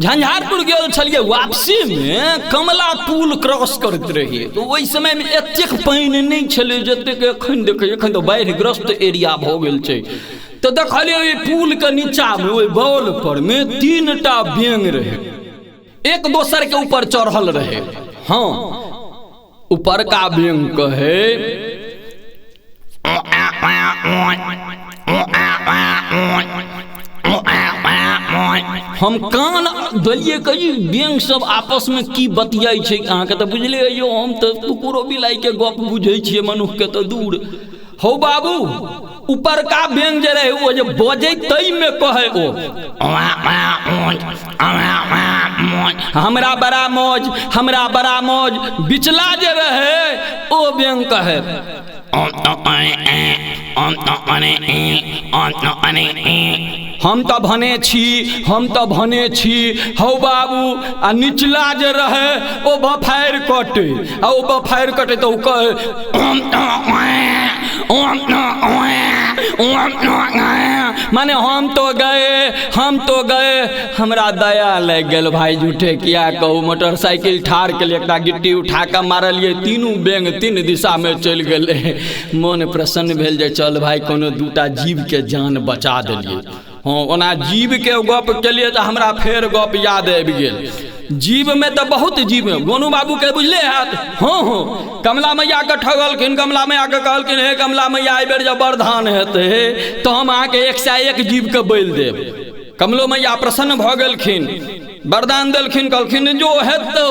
झंझारपुर गेल छलिए, वापसी में कमला पुल क्रॉस करते रहिए तो ओहि समय में एतेक पानि नहीं छले जतेक एखन देखे। एखन तो बाढ़िग्रस्त एरिया भ गेल छै। तो देखलिए पुल के नीचा में ओहि बॉल पर में 3टा बैंग रहे, एक दोसर के ऊपर चढ़ल रहे। हाँ, ऊपर का बैंग कहे हम कान दलिए कही बैंग सब आपस में की बतियाई छै अहाँ के तो बुझले यो। हम तो कुकुरो बिलाई के गप बुझे छिए, मनुष्य के तो दूर हो बाबू। ऊपर का बैंग जे रहे वो जे बजे तई में कहे ओ हमरा बड़ा मौज, हमरा बड़ा मौज। बिचला जे रहे ओ बैंग कहे हम तो भने छी, हम तो भने छी हौ बाबू। आ निचला जे रहे ओ बफायर कटे, आ ओ बफायर कटे तो माने हम तो गए, हम तो गए। हमरा दया लग गेल भाई, झूठे किया कहू। मोटरसाइकिल ठाड़ के लिए एक गिट्टी उठा के मारलिए, तीनों बैंग 3 दिशा में चल गए। मन प्रसन्न भेल जे चल भाई कोनो 2टा जीव के जान बचा देलिए। हाँ, ओना जीव के गप केलिए तो हमरा फेर गप याद आबि गेल। जीव में तो बहुत जीव है, गोनू बाबू के बुझले हैत। हाँ हाँ, कमला मैया के ठगलखिन, कमला मैया के कहलखिन हे कमला मैया एहि बेर जब वरदान हेतै तो हम अहाँके 101 जीव के बैल देब। कमलो मैया प्रसन्न भऽ गेलखिन, वरदान देलखिन, कहलखिन जो हेतौ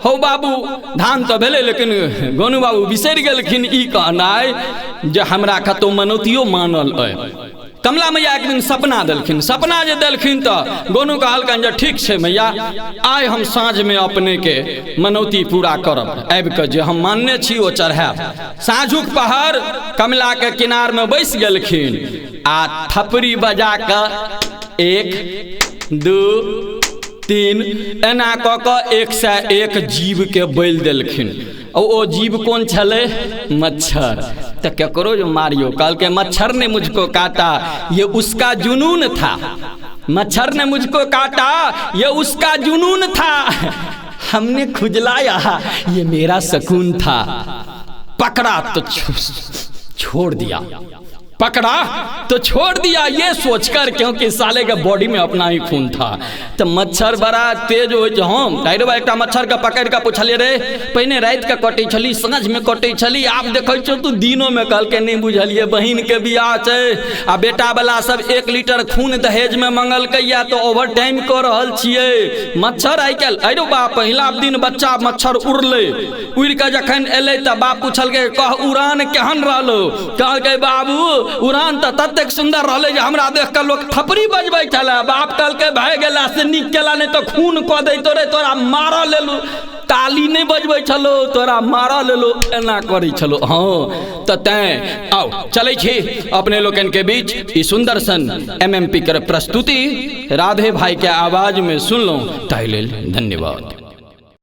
हो बाबू। धान तो भेले, लेकिन गोनू बाबू बिसरि गेलखिन ई कहनाइ जे हमरा कतौ मनौतियो मानल अइ। कमला मैया एक दिन सपना देलखिन, सपना जे देलखिन तो गोनू कहलखिन जे ठीक छै मैया, आइ हम साँझ में अपने के मनौती पूरा करब, आबि के जे हम मानने छी ओ चढ़ायब। साँझुक पहर कमला के किनार में बैस गेलखिन आ थपड़ी बजा के 1 2 3 एना कऽ कऽ 101 जीव के बैल देलखिन। ओ जीव कौन छले? मच्छर। तो केकरो जो मारियो, कल के मच्छर ने मुझको काटा ये उसका जुनून था, मच्छर ने मुझको काटा ये उसका जुनून था, हमने खुजलाया ये मेरा सकून था। पकड़ा तो छोड़ दिया, पकड़ा तो छोड़ दिया ये सोचकर, क्योंकि साले के बॉडी में अपना ही खून था। तो मच्छर बड़ा तेज हो। हम डायरो एक मच्छर के पकड़ के पूछलिए रे पहिने रात के कटे छली, साँझ में कटे छली, आप देखे छो तू दिनों में। कल के नहीं बुझलिए, बहिन के बियाह छै आ बेटा वाला सब 1 लीटर खून दहेज में मंगल कैया तो ओवर टाइम कर रहल छिए। मच्छर आई काल अरे बा पहिला दिन बच्चा मच्छर उड़ले, उड़ के जखन एले तो बाप पूछल के कह उड़ान केहन रहलो? कहल के बाबू उड़ान तो ततेक सुंदर रहले जे हमरा देख के लोग थपड़ी बजबै छले। बाप कहल के भाई गेला से नीक केला, नहीं तो खून क दैतो रे, तोरा मार लेलु। ताली नहीं बजबै छलो, तोरा मार लेलो, एना करै छलो। हाँ तो तैं आओ चलै छी अपने लोगन के बीच ई सुंदर सन MMP के प्रस्तुति राधे भाई के आवाज में सुन लो। ताहि लेल धन्यवाद।